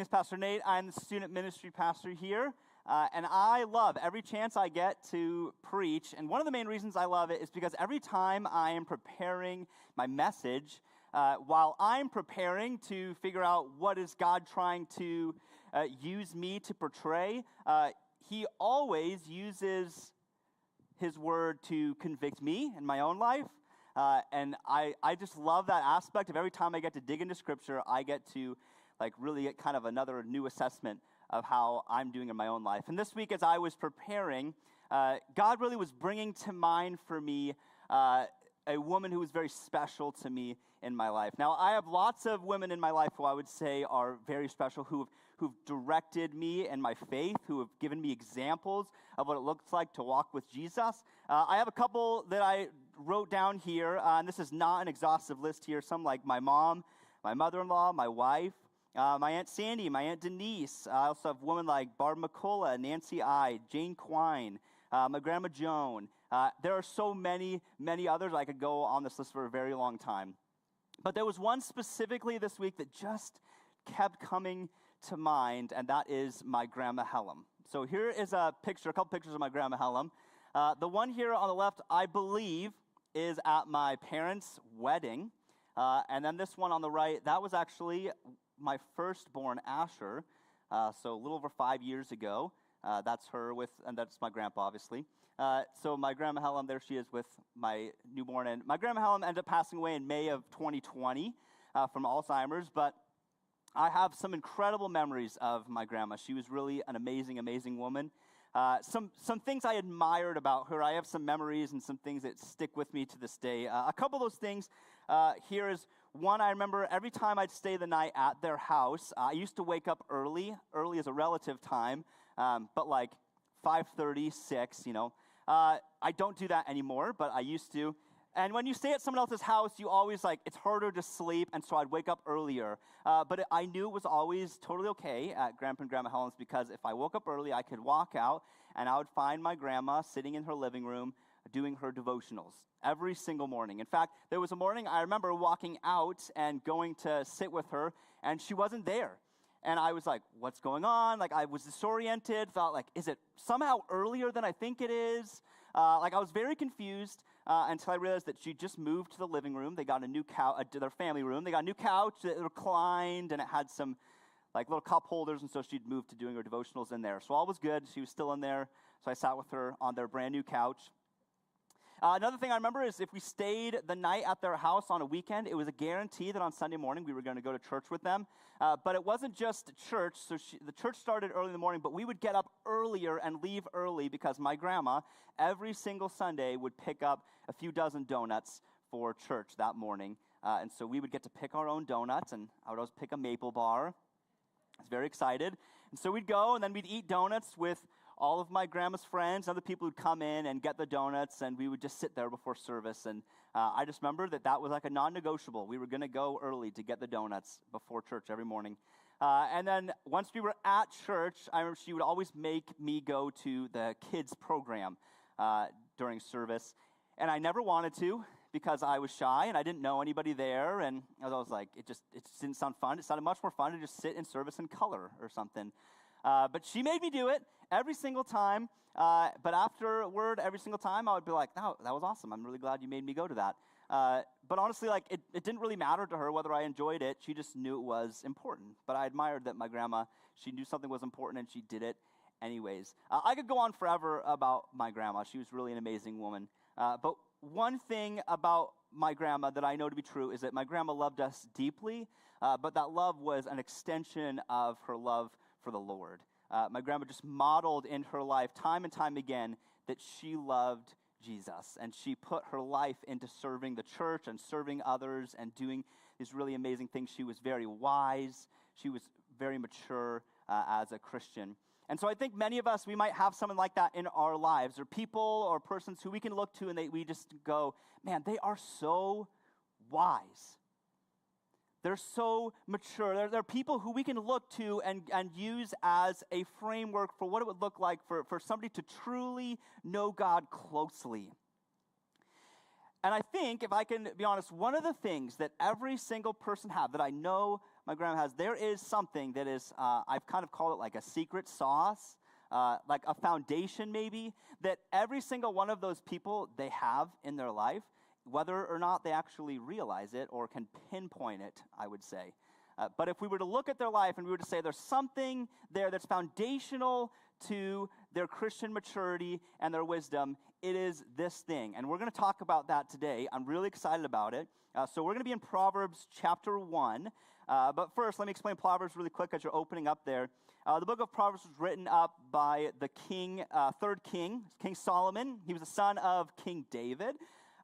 is Pastor Nate. I'm the student ministry pastor here, and I love every chance I get to preach. And one of the main reasons I love it is because every time I am preparing my message, while I'm preparing to figure out what is God trying to use me to portray, He always uses His word to convict me in my own life. And I just love that aspect of every time I get to dig into Scripture, I get to really get kind of another new assessment of how I'm doing in my own life. And this week, as I was preparing, God really was bringing to mind for me a woman who was very special to me in my life. Now, I have lots of women in my life who I would say are very special, who've directed me in my faith, who have given me examples of what it looks like to walk with Jesus. I have a couple that I wrote down here, and this is not an exhaustive list here. Some like my mom, my mother-in-law, my wife, my Aunt Sandy, my Aunt Denise. I also have women like Barb McCullough, Nancy I, Jane Quine, my Grandma Joan. There are so many, many others. I could go on this list for a very long time. But there was one specifically this week that just kept coming to mind, and that is my Grandma Hellum. So here is a couple pictures of my Grandma Hellum. The one here on the left, I believe, is at my parents' wedding. And then this one on the right, that was actually my firstborn, Asher, so a little over 5 years ago. That's her and that's my grandpa, obviously. So my Grandma Hellum, there she is with my newborn. And my Grandma Hellum ended up passing away in May of 2020 from Alzheimer's, but I have some incredible memories of my grandma. She was really an amazing, amazing woman. Some things I admired about her. I have some memories and some things that stick with me to this day. A couple of those things here is one. I remember every time I'd stay the night at their house, I used to wake up early as a relative time, but like 5:30, 6, I don't do that anymore, but I used to. And when you stay at someone else's house, you always it's harder to sleep, and so I'd wake up earlier. But I knew it was always totally okay at Grandpa and Grandma Hellum's because if I woke up early, I could walk out, and I would find my grandma sitting in her living room doing her devotionals every single morning. In fact, there was a morning I remember walking out and going to sit with her, and she wasn't there. And I was like, what's going on? I was disoriented, thought, is it somehow earlier than I think it is? I was very confused until I realized that she just moved to the living room. They got a new couch, to their family room. They got a new couch that reclined, and it had some little cup holders, and so she'd moved to doing her devotionals in there. So all was good. She was still in there, so I sat with her on their brand new couch. Another thing I remember is if we stayed the night at their house on a weekend, it was a guarantee that on Sunday morning we were going to go to church with them. But it wasn't just church. So the church started early in the morning, but we would get up earlier and leave early because my grandma, every single Sunday, would pick up a few dozen donuts for church that morning. And so we would get to pick our own donuts, and I would always pick a maple bar. I was very excited. And so we'd go, and then we'd eat donuts with all of my grandma's friends, other people who'd come in and get the donuts, and we would just sit there before service. And I just remember that was like a non-negotiable. We were going to go early to get the donuts before church every morning. And then once we were at church, I remember she would always make me go to the kids program during service. And I never wanted to because I was shy and I didn't know anybody there. And I was like, it just didn't sound fun. It sounded much more fun to just sit in service and color or something. But she made me do it every single time. But afterward, every single time, I would be like, no, that was awesome. I'm really glad you made me go to that. But honestly, it didn't really matter to her whether I enjoyed it. She just knew it was important. But I admired that my grandma, she knew something was important and she did it anyways. I could go on forever about my grandma. She was really an amazing woman. But one thing about my grandma that I know to be true is that my grandma loved us deeply, but that love was an extension of her love for the Lord. My grandma just modeled in her life time and time again that she loved Jesus, and she put her life into serving the church and serving others and doing these really amazing things. She was very wise. She was very mature as a Christian. And so I think many of us, we might have someone like that in our lives, or people or persons who we can look to and we just go, man, they are so wise. They're so mature. They're people who we can look to and use as a framework for what it would look like for somebody to truly know God closely. And I think, if I can be honest, one of the things that every single person have that I know my grandma has, there is something that is, I've kind of called it like a secret sauce, like a foundation maybe, that every single one of those people they have in their life, whether or not they actually realize it or can pinpoint it, I would say. But if we were to look at their life and we were to say there's something there that's foundational to their Christian maturity and their wisdom, it is this thing. And we're going to talk about that today. I'm really excited about it. So we're going to be in Proverbs chapter 1. But first, let me explain Proverbs really quick as you're opening up there. The book of Proverbs was written up by the third king, King Solomon. He was the son of King David.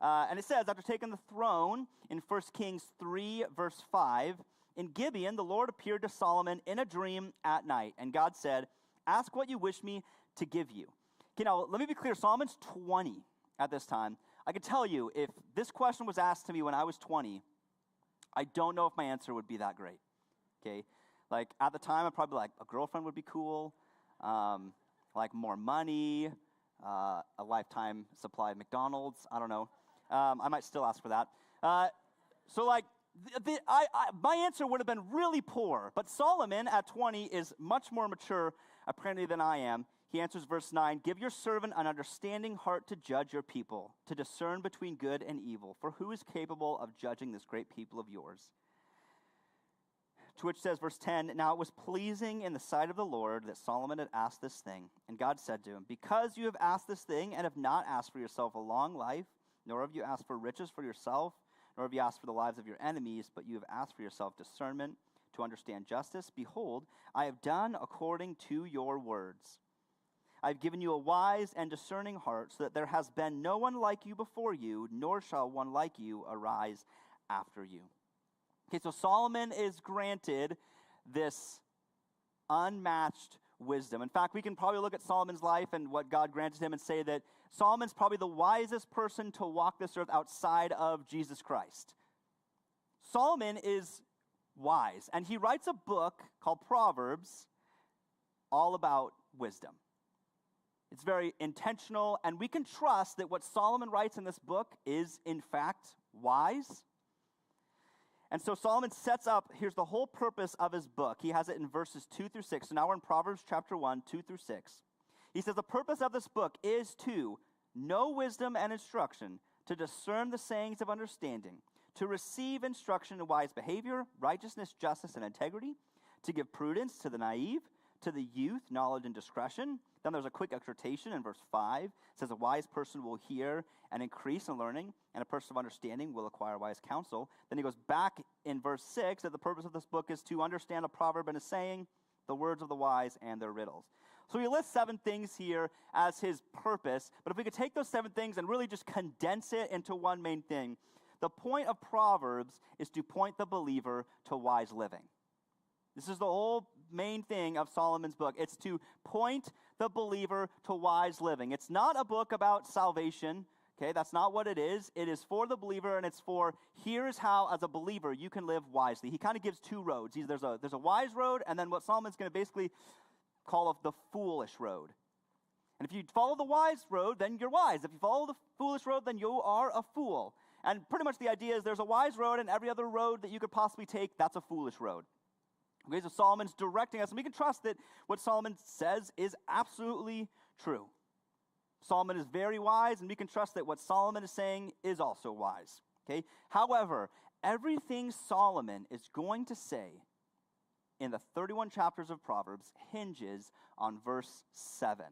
And it says, after taking the throne in 1 Kings 3, verse 5, in Gibeon, the Lord appeared to Solomon in a dream at night. And God said, ask what you wish me to give you. Okay, now, let me be clear. Solomon's 20 at this time. I can tell you, if this question was asked to me when I was 20, I don't know if my answer would be that great. Okay? Like, at the time, I'd probably like, a girlfriend would be cool, like more money, a lifetime supply of McDonald's. I don't know. I might still ask for that. So, like, my answer would have been really poor. But Solomon, at 20, is much more mature, apparently, than I am. He answers verse 9, give your servant an understanding heart to judge your people, to discern between good and evil. For who is capable of judging this great people of yours? To which says, verse 10, now it was pleasing in the sight of the Lord that Solomon had asked this thing. And God said to him, because you have asked this thing and have not asked for yourself a long life, nor have you asked for riches for yourself, nor have you asked for the lives of your enemies, but you have asked for yourself discernment to understand justice. Behold, I have done according to your words. I have given you a wise and discerning heart, so that there has been no one like you before you, nor shall one like you arise after you. Okay, so Solomon is granted this unmatched wisdom. In fact, we can probably look at Solomon's life and what God granted him and say that Solomon's probably the wisest person to walk this earth outside of Jesus Christ. Solomon is wise, and he writes a book called Proverbs all about wisdom. It's very intentional, and we can trust that what Solomon writes in this book is, in fact, wise. And so Solomon sets up, here's the whole purpose of his book. He has it in verses 2 through 6. So now we're in Proverbs chapter 1, 2 through 6. He says, the purpose of this book is to know wisdom and instruction, to discern the sayings of understanding, to receive instruction in wise behavior, righteousness, justice, and integrity, to give prudence to the naive, to the youth, knowledge and discretion. Then there's a quick exhortation in verse 5. It says, a wise person will hear and increase in learning, and a person of understanding will acquire wise counsel. Then he goes back in verse 6 that the purpose of this book is to understand a proverb and a saying, the words of the wise and their riddles. So he lists 7 things here as his purpose, but if we could take those 7 things and really just condense it into one main thing, the point of Proverbs is to point the believer to wise living. This is the whole main thing of Solomon's book. It's to point the believer to wise living. It's not a book about salvation, okay? That's not what it is. It is for the believer, and it's for, here's how, as a believer, you can live wisely. He kind of gives 2 roads. There's a wise road, and then what Solomon's going to basically call the foolish road. And if you follow the wise road, then you're wise. If you follow the foolish road, then you are a fool. And pretty much the idea is there's a wise road, and every other road that you could possibly take, that's a foolish road. Okay, so Solomon's directing us, and we can trust that what Solomon says is absolutely true. Solomon is very wise, and we can trust that what Solomon is saying is also wise. Okay? However, everything Solomon is going to say in the 31 chapters of Proverbs hinges on verse 7.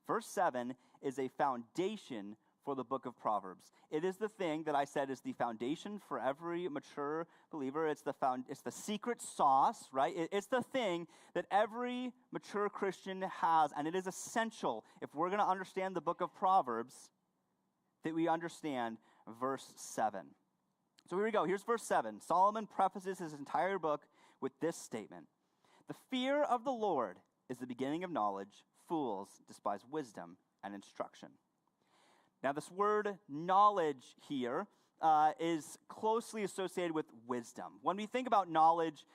Verse 7 is a foundation for the book of Proverbs. It is the thing that I said is the foundation for every mature believer. It's the secret sauce, right? It's the thing that every mature Christian has, and it is essential if we're going to understand the book of Proverbs that we understand verse 7. So here we go. Here's verse 7. Solomon prefaces his entire book with this statement. The fear of the Lord is the beginning of knowledge. Fools despise wisdom and instruction. Now, this word knowledge here is closely associated with wisdom. When we think about knowledge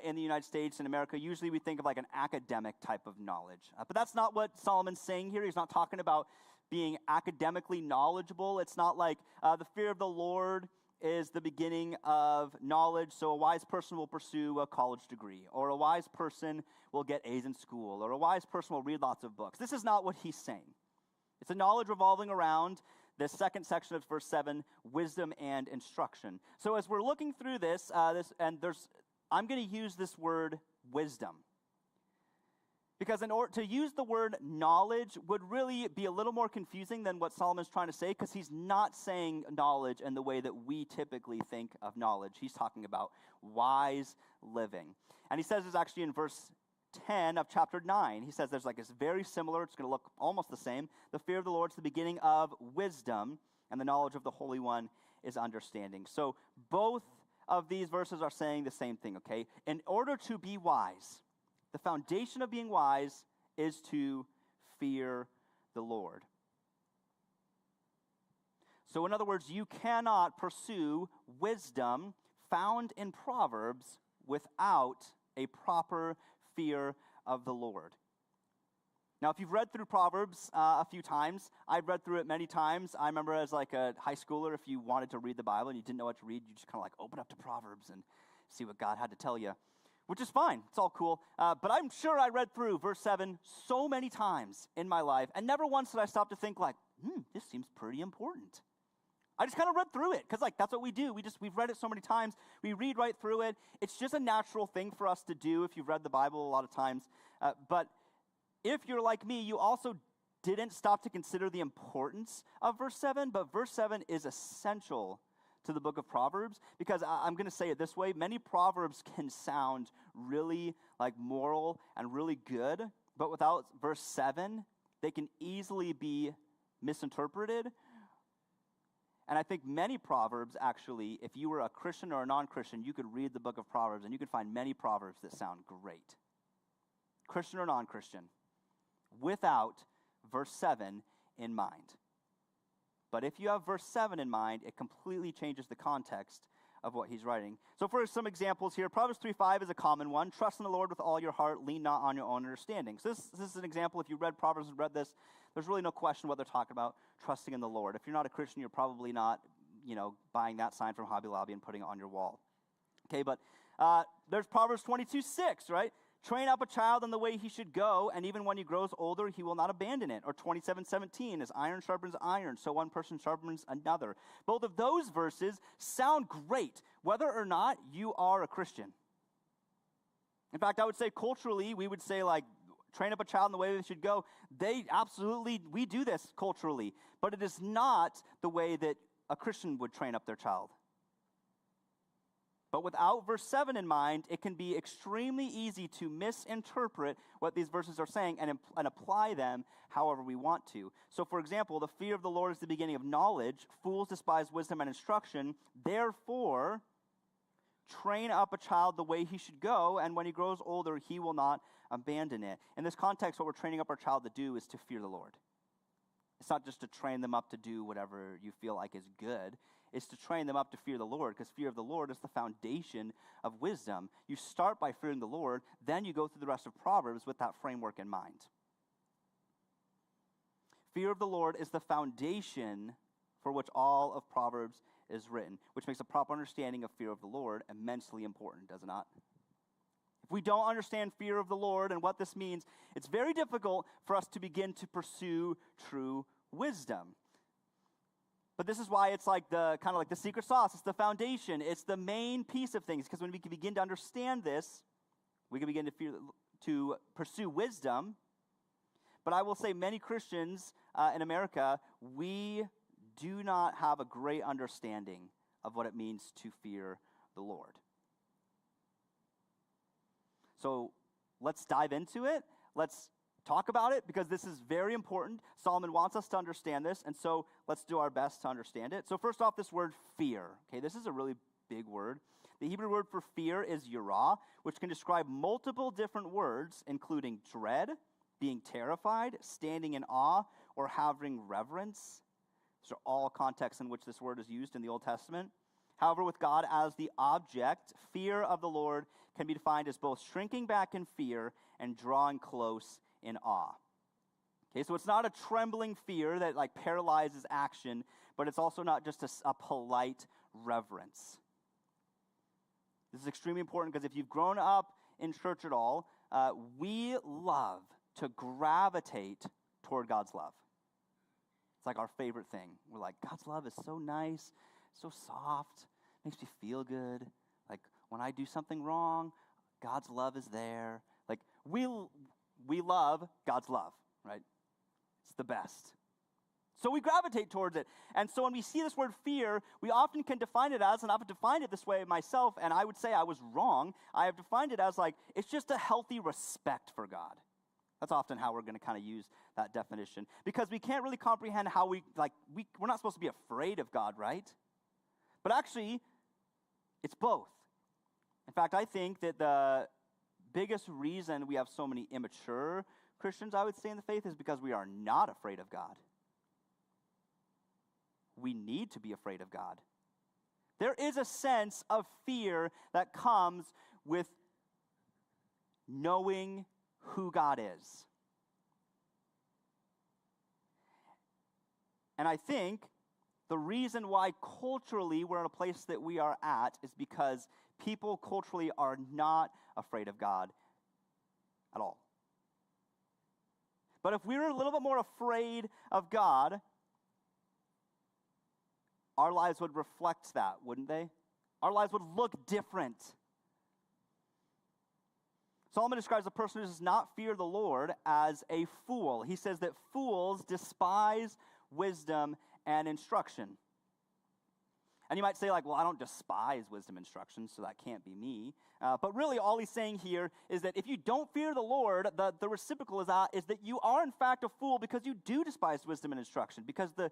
in the United States and America, usually we think of like an academic type of knowledge. But that's not what Solomon's saying here. He's not talking about being academically knowledgeable. It's not like the fear of the Lord is the beginning of knowledge, so a wise person will pursue a college degree, or a wise person will get A's in school, or a wise person will read lots of books. This is not what he's saying. It's a knowledge revolving around the second section of verse 7, wisdom and instruction. So as we're looking through this, I'm going to use this word wisdom. Because in order to use the word knowledge would really be a little more confusing than what Solomon's trying to say, because he's not saying knowledge in the way that we typically think of knowledge. He's talking about wise living. And he says this actually in verse 10 of chapter 9. He says it's very similar. It's going to look almost the same. The fear of the Lord is the beginning of wisdom, and the knowledge of the Holy One is understanding. So both of these verses are saying the same thing, okay? In order to be wise, the foundation of being wise is to fear the Lord. So in other words, you cannot pursue wisdom found in Proverbs without a proper fear of the Lord. Now, if you've read through Proverbs a few times, I've read through it many times. I remember as a high schooler, if you wanted to read the Bible and you didn't know what to read, you just kind of open up to Proverbs and see what God had to tell you. Which is fine. It's all cool. But I'm sure I read through verse 7 so many times in my life, and never once did I stop to think this seems pretty important. I just kind of read through it, because that's what we do. We've read it so many times. We read right through it. It's just a natural thing for us to do if you've read the Bible a lot of times. But if you're like me, you also didn't stop to consider the importance of verse 7, but verse 7 is essential to the book of Proverbs, because I'm going to say it this way. Many Proverbs can sound really moral and really good, but without verse 7, they can easily be misinterpreted. And I think many Proverbs, actually, if you were a Christian or a non-Christian, you could read the book of Proverbs and you could find many Proverbs that sound great. Christian or non-Christian, without verse 7 in mind. But if you have verse 7 in mind, it completely changes the context of what he's writing. So for some examples here, Proverbs 3:5 is a common one. Trust in the Lord with all your heart, lean not on your own understanding. So this is an example. If you read Proverbs and read this, there's really no question what they're talking about, trusting in the Lord. If you're not a Christian, you're probably not, buying that sign from Hobby Lobby and putting it on your wall. Okay, but there's Proverbs 22:6, right? Train up a child in the way he should go, and even when he grows older, he will not abandon it. Or 27:17, as iron sharpens iron, so one person sharpens another. Both of those verses sound great, whether or not you are a Christian. In fact, I would say culturally, we would say train up a child in the way they should go. We do this culturally, but it is not the way that a Christian would train up their child. But without verse 7 in mind, it can be extremely easy to misinterpret what these verses are saying and apply them however we want to. So, for example, the fear of the Lord is the beginning of knowledge. Fools despise wisdom and instruction. Therefore, train up a child the way he should go, and when he grows older, he will not abandon it. In this context, what we're training up our child to do is to fear the Lord. It's not just to train them up to do whatever you feel like is good. It's to train them up to fear the Lord, because fear of the Lord is the foundation of wisdom. You start by fearing the Lord, then you go through the rest of Proverbs with that framework in mind. Fear of the Lord is the foundation for which all of Proverbs is written, which makes a proper understanding of fear of the Lord immensely important, does it not? If we don't understand fear of the Lord and what this means, it's very difficult for us to begin to pursue true wisdom. But this is why it's the secret sauce. It's the foundation. It's the main piece of things. Because when we can begin to understand this, we can begin to pursue wisdom. But I will say many Christians in America, we do not have a great understanding of what it means to fear the Lord. So let's dive into it. Let's talk about it, because this is very important. Solomon wants us to understand this, and so let's do our best to understand it. So first off, this word fear. Okay, this is a really big word. The Hebrew word for fear is yirah, which can describe multiple different words, including dread, being terrified, standing in awe, or having reverence. These are all contexts in which this word is used in the Old Testament. However, with God as the object, fear of the Lord can be defined as both shrinking back in fear and drawing close in awe. Okay, so it's not a trembling fear that paralyzes action, but it's also not just a polite reverence. This is extremely important because if you've grown up in church at all, we love to gravitate toward God's love. It's like our favorite thing. We're like, God's love is so nice, so soft, makes me feel good. Like when I do something wrong, God's love is there. Like we love God's love, right? It's the best. So we gravitate towards it. And so when we see this word fear, we often can define it as, and I've defined it this way myself, and I would say I was wrong. I have defined it as like, it's just a healthy respect for God. That's often how we're going to kind of use that definition. Because we can't really comprehend how we're not supposed to be afraid of God, right? But actually, it's both. In fact, I think that the biggest reason we have so many immature Christians, I would say, in the faith is because we are not afraid of God. We need to be afraid of God. There is a sense of fear that comes with knowing who God is. And I think the reason why culturally we're in a place that we are at is because people culturally are not afraid of God at all. But if we were a little bit more afraid of God, our lives would reflect that, wouldn't they? Our lives would look different. Solomon describes a person who does not fear the Lord as a fool. He says that fools despise wisdom and instruction. And you might say, like, well, I don't despise wisdom and instruction, so that can't be me. But really, all he's saying here is that if you don't fear the Lord, the reciprocal is that you are, in fact, a fool because you do despise wisdom and instruction. Because the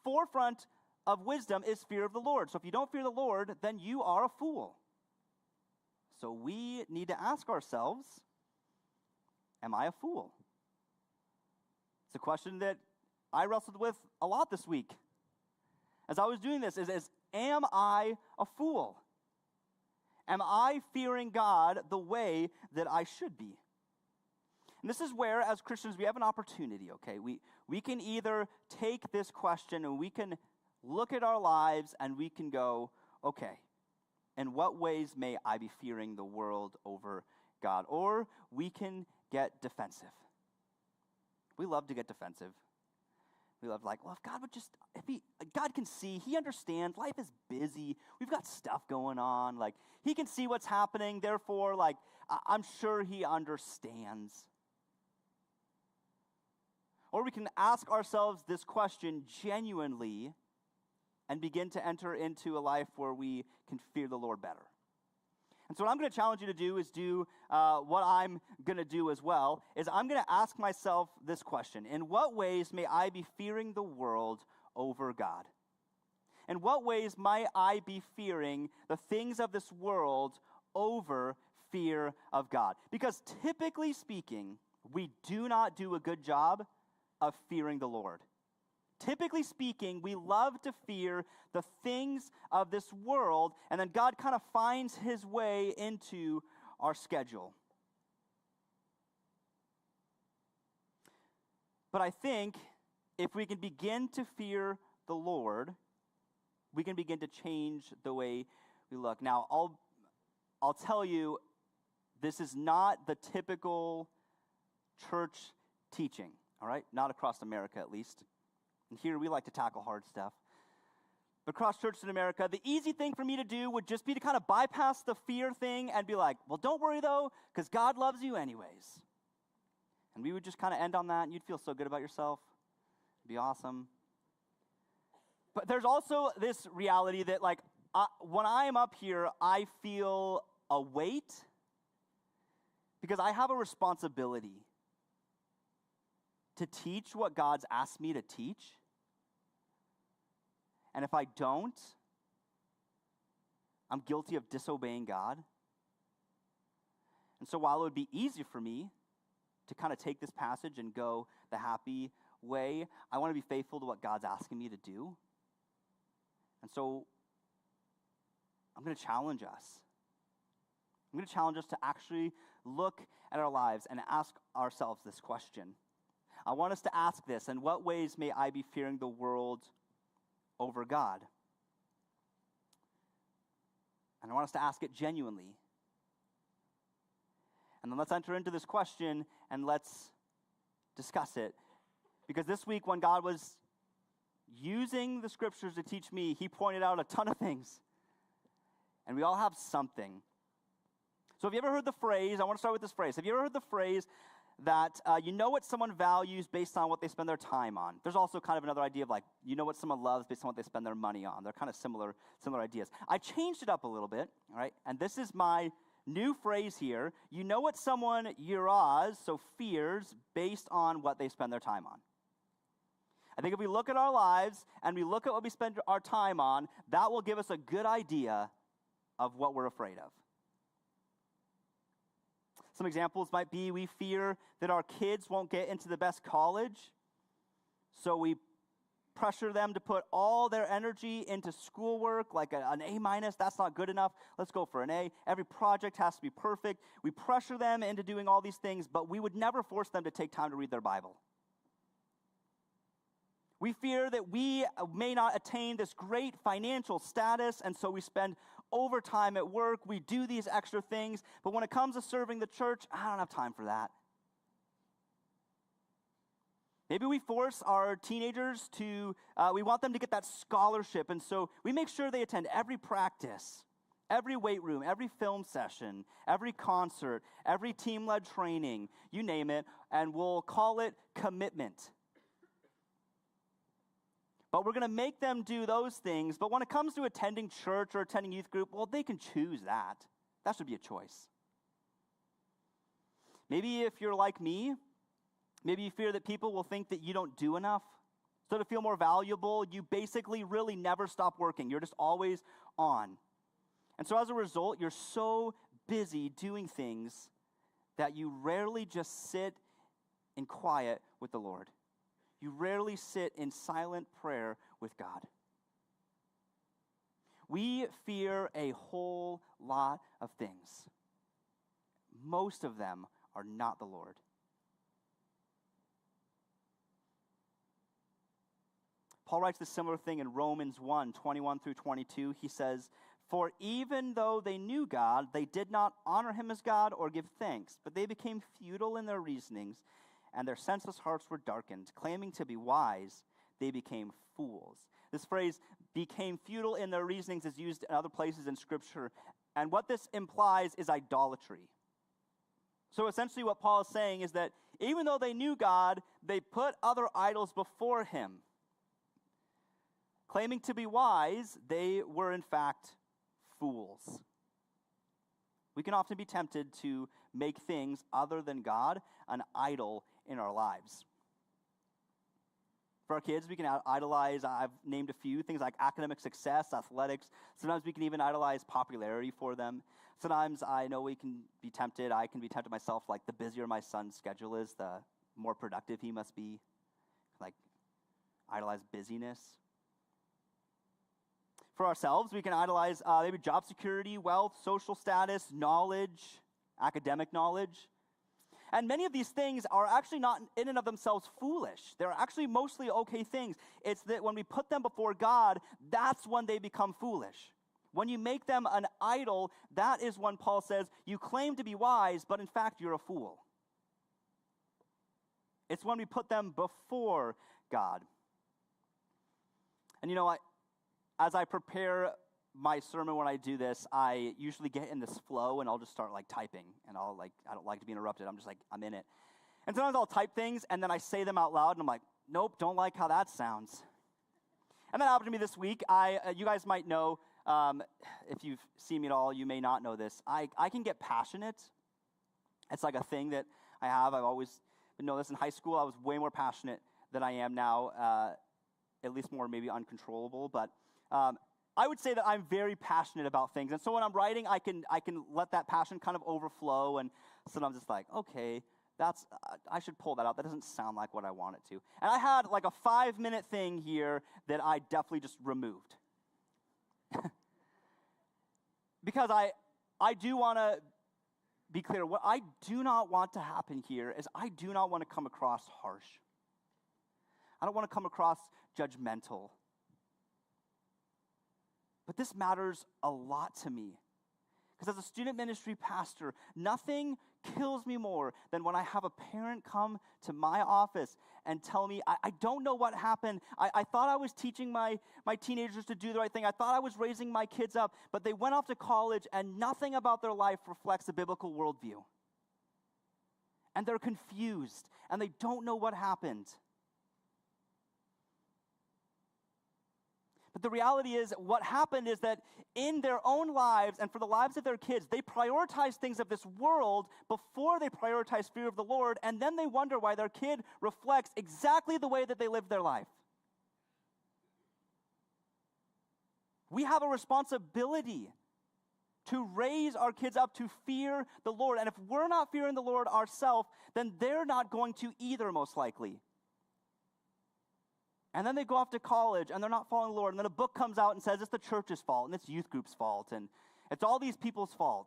forefront of wisdom is fear of the Lord. So if you don't fear the Lord, then you are a fool. So we need to ask ourselves, am I a fool? It's a question that I wrestled with a lot this week. As I was doing this, is am I a fool? Am I fearing God the way that I should be? And this is where, as Christians, we have an opportunity, okay? We can either take this question and we can look at our lives and we can go, okay, in what ways may I be fearing the world over God? Or we can get defensive. We love to get defensive. We love well, if God would just, God can see, he understands, life is busy, we've got stuff going on, he can see what's happening, therefore, I'm sure he understands. Or we can ask ourselves this question genuinely and begin to enter into a life where we can fear the Lord better. And so what I'm going to challenge you to do is do what I'm going to do as well, is I'm going to ask myself this question. In what ways may I be fearing the world over God? In what ways might I be fearing the things of this world over fear of God? Because typically speaking, we do not do a good job of fearing the Lord. Typically speaking, we love to fear the things of this world, and then God kind of finds his way into our schedule. But I think if we can begin to fear the Lord, we can begin to change the way we look. Now, I'll tell you, this is not the typical church teaching, all right? Not across America, at least. And here we like to tackle hard stuff. But across churches in America, the easy thing for me to do would just be to kind of bypass the fear thing and be like, well, don't worry though, because God loves you anyways. And we would just kind of end on that, and you'd feel so good about yourself. It'd be awesome. But there's also this reality that when I am up here, I feel a weight because I have a responsibility to teach what God's asked me to teach. And if I don't, I'm guilty of disobeying God. And so while it would be easy for me to kind of take this passage and go the happy way, I want to be faithful to what God's asking me to do. And so I'm going to challenge us. I'm going to challenge us to actually look at our lives and ask ourselves this question. I want us to ask this: in what ways may I be fearing the world over God? And I want us to ask it genuinely. And then let's enter into this question and let's discuss it. Because this week when God was using the scriptures to teach me, he pointed out a ton of things. And we all have something. So have you ever heard the phrase, I want to start with this phrase. Have you ever heard the phrase that you know what someone values based on what they spend their time on? There's also kind of another idea of like, you know what someone loves based on what they spend their money on. They're kind of similar ideas. I changed it up a little bit, all right? And this is my new phrase here. You know what someone yuras, so fears, based on what they spend their time on. I think if we look at our lives and we look at what we spend our time on, that will give us a good idea of what we're afraid of. Some examples might be we fear that our kids won't get into the best college, so we pressure them to put all their energy into schoolwork, like an A-, that's not good enough. Let's go for an A. Every project has to be perfect. We pressure them into doing all these things, but we would never force them to take time to read their Bible. We fear that we may not attain this great financial status, and so we spend overtime at work. We do these extra things, but when it comes to serving the church, I don't have time for that. Maybe we force our teenagers to, we want them to get that scholarship, and so we make sure they attend every practice, every weight room, every film session, every concert, every team-led training, you name it, and we'll call it commitment. But we're going to make them do those things. But when it comes to attending church or attending youth group, well, they can choose that. That should be a choice. Maybe if you're like me, maybe you fear that people will think that you don't do enough. So to feel more valuable, you basically really never stop working. You're just always on. And so as a result, you're so busy doing things that you rarely just sit in quiet with the Lord. You rarely sit in silent prayer with God. We fear a whole lot of things. Most of them are not the Lord. Paul writes a similar thing in Romans 1:21 through 22. He says, "For even though they knew God, they did not honor him as God or give thanks, but they became futile in their reasonings, and their senseless hearts were darkened. Claiming to be wise, they became fools." This phrase, became futile in their reasonings, is used in other places in Scripture. And what this implies is idolatry. So essentially what Paul is saying is that even though they knew God, they put other idols before him. Claiming to be wise, they were in fact fools. We can often be tempted to make things other than God an idol in our lives. For our kids, we can idolize, I've named a few things like academic success, athletics. Sometimes we can even idolize popularity for them. Sometimes I know I can be tempted myself, like the busier my son's schedule is, the more productive he must be. Like, idolize busyness. For ourselves, we can idolize maybe job security, wealth, social status, knowledge, academic knowledge. And many of these things are actually not in and of themselves foolish. They're actually mostly okay things. It's that when we put them before God, that's when they become foolish. When you make them an idol, that is when Paul says, you claim to be wise, but in fact you're a fool. It's when we put them before God. And you know what? As I prepare my sermon, when I do this, I usually get in this flow and I'll just start like typing, and I don't like to be interrupted. I'm just like, I'm in it. And sometimes I'll type things and then I say them out loud and I'm like, nope, don't like how that sounds. And that happened to me this week. You guys might know, if you've seen me at all, you may not know this. I can get passionate. It's like a thing that I have. I've always known this. In high school, I was way more passionate than I am now, at least more maybe uncontrollable, but I would say that I'm very passionate about things. And so when I'm writing, I can let that passion kind of overflow, and sometimes it's like, okay, I should pull that out. That doesn't sound like what I want it to. And I had like a 5-minute thing here that I definitely just removed. Because I do want to be clear. What I do not want to happen here is I do not want to come across harsh. I don't want to come across judgmental. But this matters a lot to me. Because as a student ministry pastor, nothing kills me more than when I have a parent come to my office and tell me, I don't know what happened. I thought I was teaching my teenagers to do the right thing. I thought I was raising my kids up, but they went off to college and nothing about their life reflects a biblical worldview. And they're confused and they don't know what happened. But the reality is, what happened is that in their own lives and for the lives of their kids, they prioritize things of this world before they prioritize fear of the Lord, and then they wonder why their kid reflects exactly the way that they lived their life. We have a responsibility to raise our kids up to fear the Lord, and if we're not fearing the Lord ourselves, then they're not going to either, most likely. And then they go off to college, and they're not following the Lord. And then a book comes out and says it's the church's fault, and it's youth group's fault, and it's all these people's fault.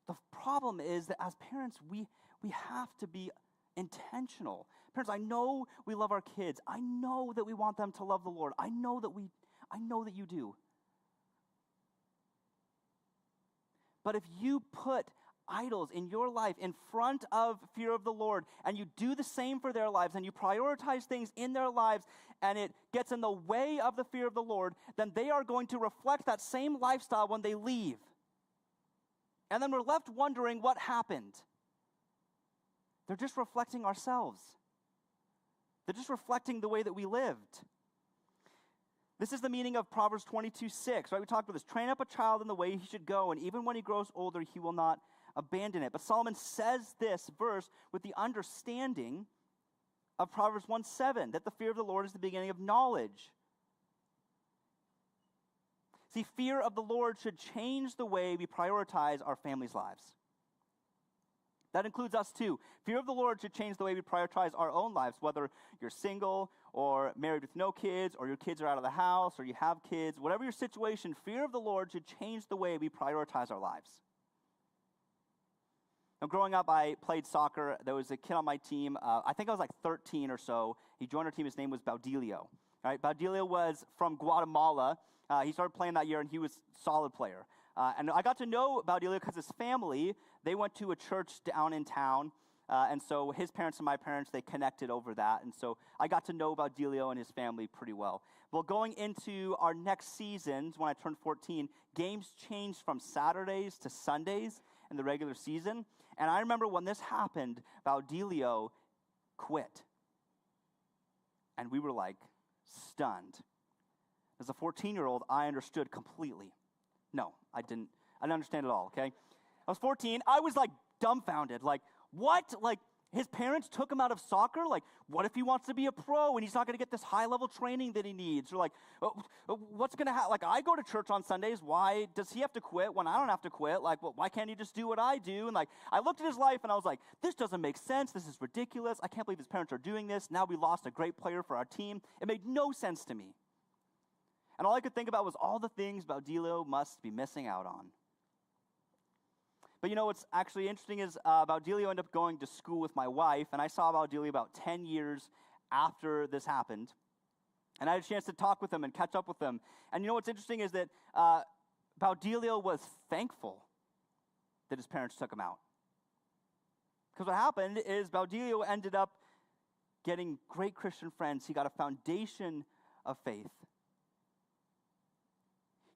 The problem is that as parents, we have to be intentional. Parents, I know we love our kids. I know that we want them to love the Lord. I know that you do. But if you put idols in your life in front of fear of the Lord, and you do the same for their lives, and you prioritize things in their lives, and it gets in the way of the fear of the Lord, then they are going to reflect that same lifestyle when they leave. And then we're left wondering what happened. They're just reflecting ourselves. They're just reflecting the way that we lived. This is the meaning of Proverbs 22:6, right? We talked about this. Train up a child in the way he should go, and even when he grows older, he will not abandon it. But Solomon says this verse with the understanding of Proverbs 1:7, that the fear of the Lord is the beginning of knowledge. See, fear of the Lord should change the way we prioritize our families' lives. That includes us too. Fear of the Lord should change the way we prioritize our own lives, whether you're single or married with no kids, or your kids are out of the house, or you have kids. Whatever your situation, fear of the Lord should change the way we prioritize our lives. Now, growing up, I played soccer. There was a kid on my team. I think I was like 13 or so. He joined our team. His name was Baudilio. Right? Baudilio was from Guatemala. He started playing that year, and he was a solid player. And I got to know Baudilio because his family, they went to a church down in town. And so his parents and my parents, they connected over that. And so I got to know Baudilio and his family pretty well. Well, going into our next seasons, when I turned 14, games changed from Saturdays to Sundays in the regular season. And I remember when this happened, Baudilio quit. And we were like stunned. As a 14-year-old, I understood completely. No, I didn't understand at all, okay? I was 14. I was like dumbfounded. Like, what? Like, his parents took him out of soccer? Like, what if he wants to be a pro and he's not going to get this high-level training that he needs? Or like, what's going to happen? Like, I go to church on Sundays. Why does he have to quit when I don't have to quit? Like, well, why can't he just do what I do? And like, I looked at his life and I was like, this doesn't make sense. This is ridiculous. I can't believe his parents are doing this. Now we lost a great player for our team. It made no sense to me. And all I could think about was all the things Baudilio must be missing out on. But you know what's actually interesting is Baudilio ended up going to school with my wife, and I saw Baudilio about 10 years after this happened. And I had a chance to talk with him and catch up with him. And you know what's interesting is that Baudilio was thankful that his parents took him out. Because what happened is Baudilio ended up getting great Christian friends. He got a foundation of faith.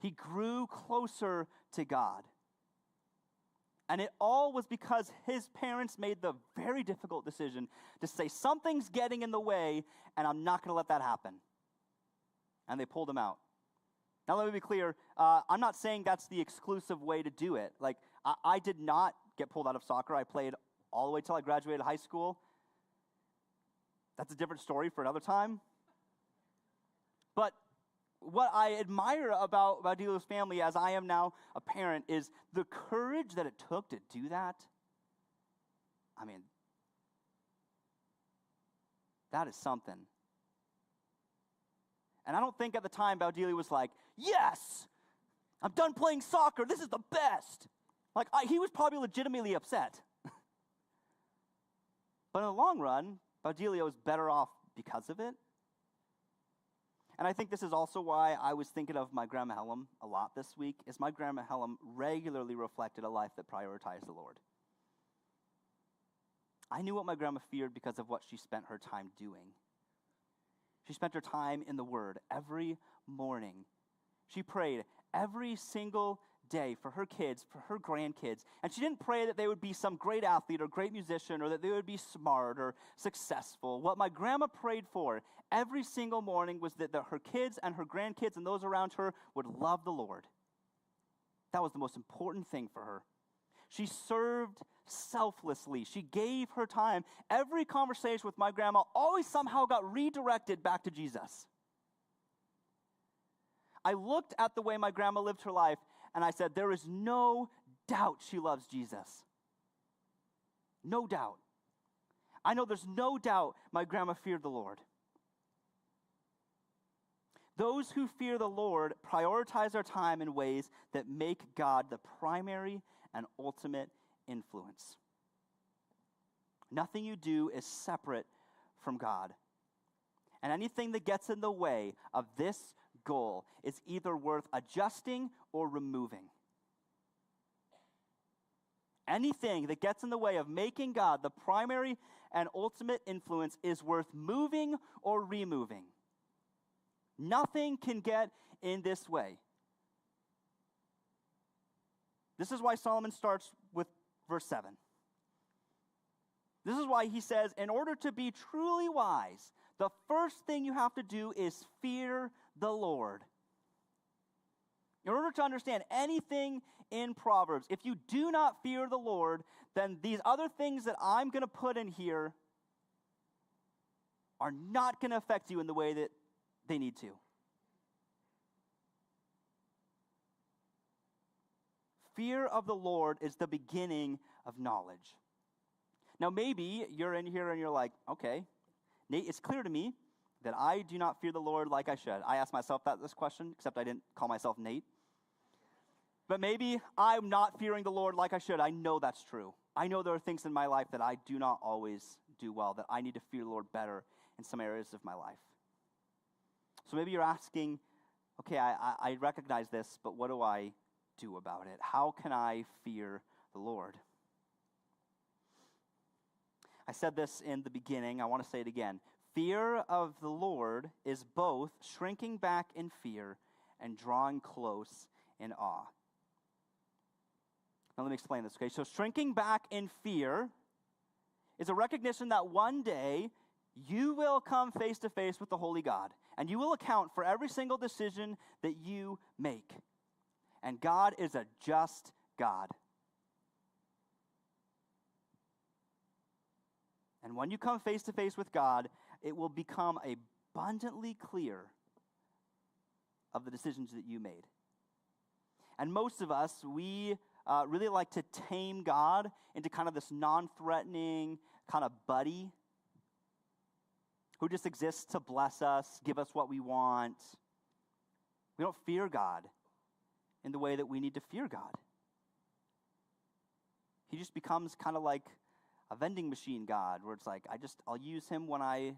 He grew closer to God. And it all was because his parents made the very difficult decision to say, something's getting in the way, and I'm not going to let that happen. And they pulled him out. Now, let me be clear. I'm not saying that's the exclusive way to do it. Like, I did not get pulled out of soccer. I played all the way till I graduated high school. That's a different story for another time. But what I admire about Baudilio's family, as I am now a parent, is the courage that it took to do that. I mean, that is something. And I don't think at the time Baudilio was like, yes, I'm done playing soccer. This is the best. Like, he was probably legitimately upset. But in the long run, Baudilio is better off because of it. And I think this is also why I was thinking of my grandma Hellum a lot this week, is my grandma Hellum regularly reflected a life that prioritized the Lord. I knew what my grandma feared because of what she spent her time doing. She spent her time in the Word every morning. She prayed every single day for her kids, for her grandkids. And she didn't pray that they would be some great athlete or great musician or that they would be smart or successful. What my grandma prayed for every single morning was that her kids and her grandkids and those around her would love the Lord. That was the most important thing for her. She served selflessly. She gave her time. Every conversation with my grandma always somehow got redirected back to Jesus. I looked at the way my grandma lived her life, and I said, there is no doubt she loves Jesus. No doubt. I know there's no doubt my grandma feared the Lord. Those who fear the Lord prioritize their time in ways that make God the primary and ultimate influence. Nothing you do is separate from God. And anything that gets in the way of this goal is either worth adjusting or removing. Anything that gets in the way of making God the primary and ultimate influence is worth moving or removing. Nothing can get in this way. This is why Solomon starts with verse 7. This is why he says, in order to be truly wise, the first thing you have to do is fear the Lord. In order to understand anything in Proverbs, if you do not fear the Lord, then these other things that I'm going to put in here are not going to affect you in the way that they need to. Fear of the Lord is the beginning of knowledge. Now, maybe you're in here and you're like, okay, Nate, it's clear to me that I do not fear the Lord like I should. I asked myself this question, except I didn't call myself Nate. But maybe I'm not fearing the Lord like I should. I know that's true. I know there are things in my life that I do not always do well, that I need to fear the Lord better in some areas of my life. So maybe you're asking, okay, I recognize this, but what do I do about it? How can I fear the Lord? I said this in the beginning. I want to say it again. Fear of the Lord is both shrinking back in fear and drawing close in awe. Now let me explain this, okay? So shrinking back in fear is a recognition that one day you will come face to face with the holy God, and you will account for every single decision that you make. And God is a just God. And when you come face to face with God, it will become abundantly clear of the decisions that you made. And most of us, we really like to tame God into kind of this non-threatening kind of buddy who just exists to bless us, give us what we want. We don't fear God in the way that we need to fear God. He just becomes kind of like a vending machine God, where it's like, I'll use him when I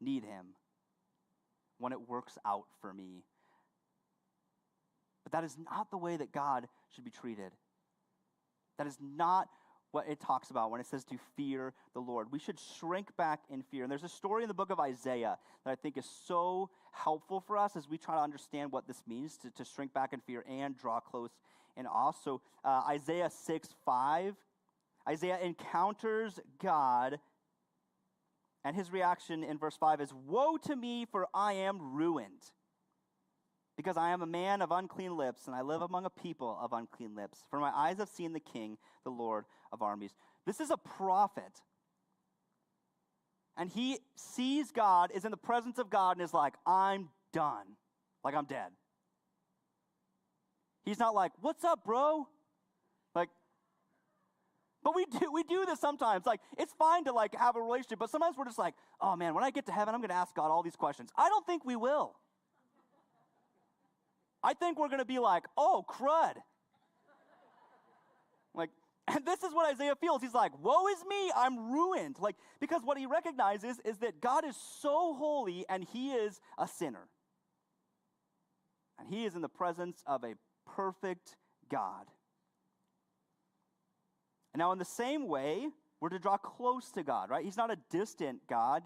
need him, when it works out for me. But that is not the way that God should be treated. That is not what it talks about when it says to fear the Lord. We should shrink back in fear. And there's a story in the book of Isaiah that I think is so helpful for us as we try to understand what this means to shrink back in fear and draw close in awe. So Isaiah 6:5, Isaiah encounters God, and his reaction in verse 5 is, "Woe to me, for I am ruined, because I am a man of unclean lips, and I live among a people of unclean lips. For my eyes have seen the King, the Lord of armies." This is a prophet. And he sees God, is in the presence of God, and is like, I'm done. Like, I'm dead. He's not like, what's up, bro? Like, but we do this sometimes. Like, it's fine to like have a relationship, but sometimes we're just like, oh man, when I get to heaven, I'm going to ask God all these questions. I don't think we will. I think we're going to be like, oh, crud. Like, and this is what Isaiah feels. He's like, woe is me, I'm ruined. Like, because what he recognizes is that God is so holy and he is a sinner. And he is in the presence of a perfect God. And now in the same way, we're to draw close to God, right? He's not a distant God.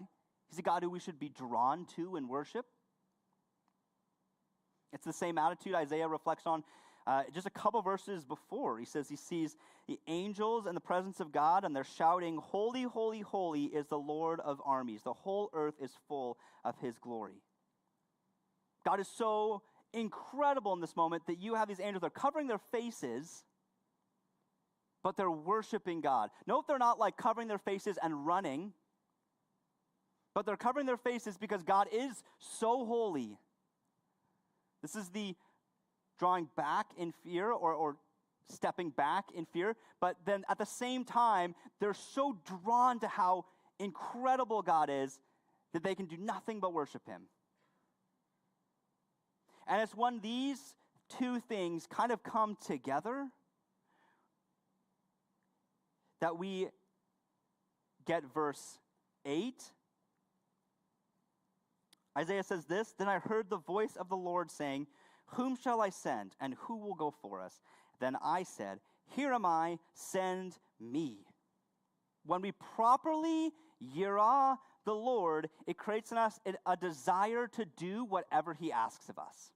He's a God who we should be drawn to in worship. It's the same attitude Isaiah reflects on just a couple verses before. He says he sees the angels in the presence of God, and they're shouting, "Holy, holy, holy is the Lord of armies. The whole earth is full of his glory." God is so incredible in this moment that you have these angels. They're covering their faces, but they're worshiping God. Note they're not like covering their faces and running, but they're covering their faces because God is so holy. This is the drawing back in fear or stepping back in fear, but then at the same time, they're so drawn to how incredible God is that they can do nothing but worship him. And it's when these two things kind of come together that we get verse 8. Isaiah says this, "Then I heard the voice of the Lord saying, 'Whom shall I send, and who will go for us?' Then I said, 'Here am I, send me.'" When we properly yirah the Lord, it creates in us a desire to do whatever he asks of us.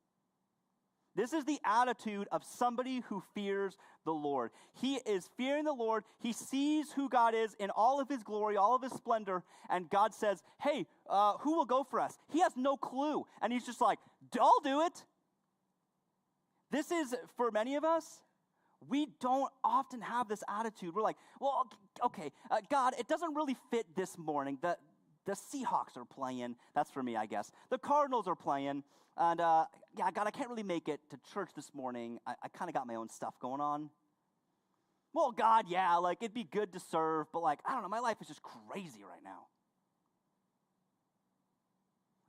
This is the attitude of somebody who fears the Lord. He is fearing the Lord. He sees who God is in all of his glory, all of his splendor, and God says, "Hey, who will go for us?" He has no clue, and he's just like, "I'll do it." This is, for many of us, we don't often have this attitude. We're like, "Well, okay, God, it doesn't really fit this morning. The Seahawks are playing." That's for me, I guess. The Cardinals are playing. And, yeah, God, I can't really make it to church this morning. I kind of got my own stuff going on. Well, God, yeah, like, it'd be good to serve, but, like, I don't know, my life is just crazy right now.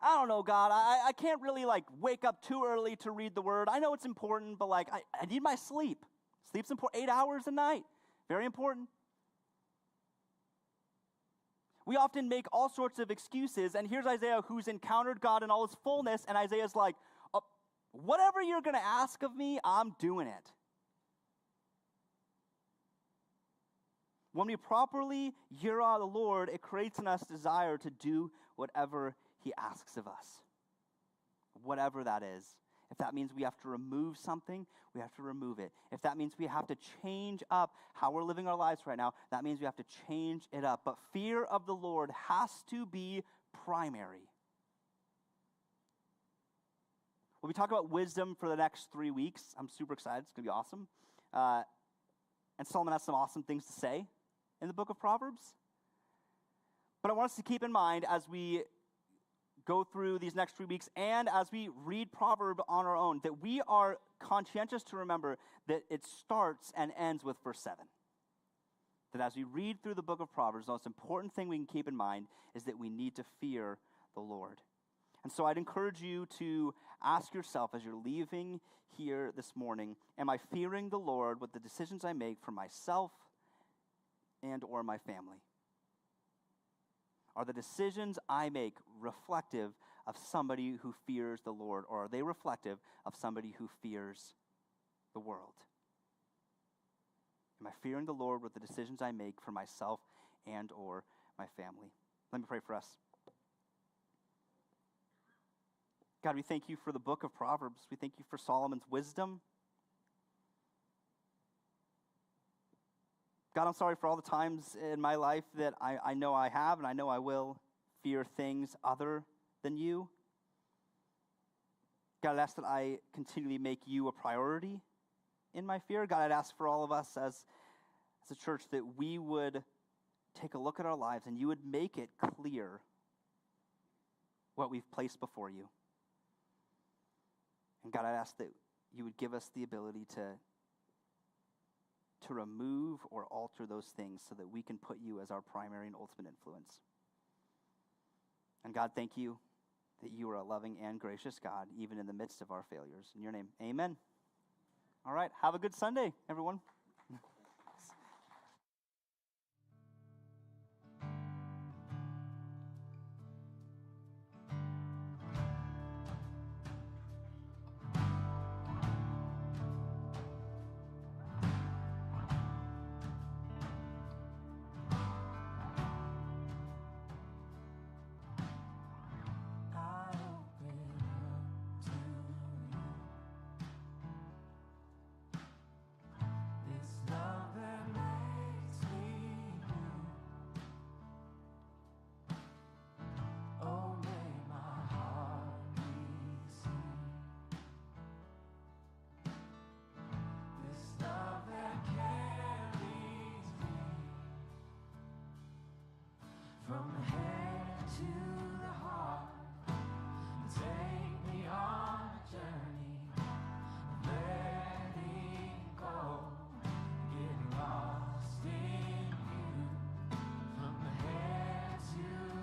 I don't know, God, I can't really, like, wake up too early to read the word. I know it's important, but, like, I need my sleep. Sleep's important, 8 hours a night. Very important. We often make all sorts of excuses, and here's Isaiah who's encountered God in all his fullness, and Isaiah's like, whatever you're going to ask of me, I'm doing it. When we properly yirah the Lord, it creates in us desire to do whatever he asks of us, whatever that is. If that means we have to remove something, we have to remove it. If that means we have to change up how we're living our lives right now, that means we have to change it up. But fear of the Lord has to be primary. We'll be talking about wisdom for the next 3 weeks. I'm super excited. It's going to be awesome. And Solomon has some awesome things to say in the book of Proverbs. But I want us to keep in mind as we go through these next 3 weeks and as we read Proverb on our own, that we are conscientious to remember that it starts and ends with verse 7. That as we read through the book of Proverbs, the most important thing we can keep in mind is that we need to fear the Lord. And so I'd encourage you to ask yourself as you're leaving here this morning, am I fearing the Lord with the decisions I make for myself and or my family? Are the decisions I make reflective of somebody who fears the Lord, or are they reflective of somebody who fears the world? Am I fearing the Lord with the decisions I make for myself and or my family? Let me pray for us. God, we thank you for the book of Proverbs. We thank you for Solomon's wisdom. God, I'm sorry for all the times in my life that I know I have and I know I will fear things other than you. God, I'd ask that I continually make you a priority in my fear. God, I'd ask for all of us as a church that we would take a look at our lives and you would make it clear what we've placed before you. And God, I'd ask that you would give us the ability to remove or alter those things so that we can put you as our primary and ultimate influence. And God, thank you that you are a loving and gracious God, even in the midst of our failures. In your name, amen. All right, have a good Sunday, everyone. from head to the heart.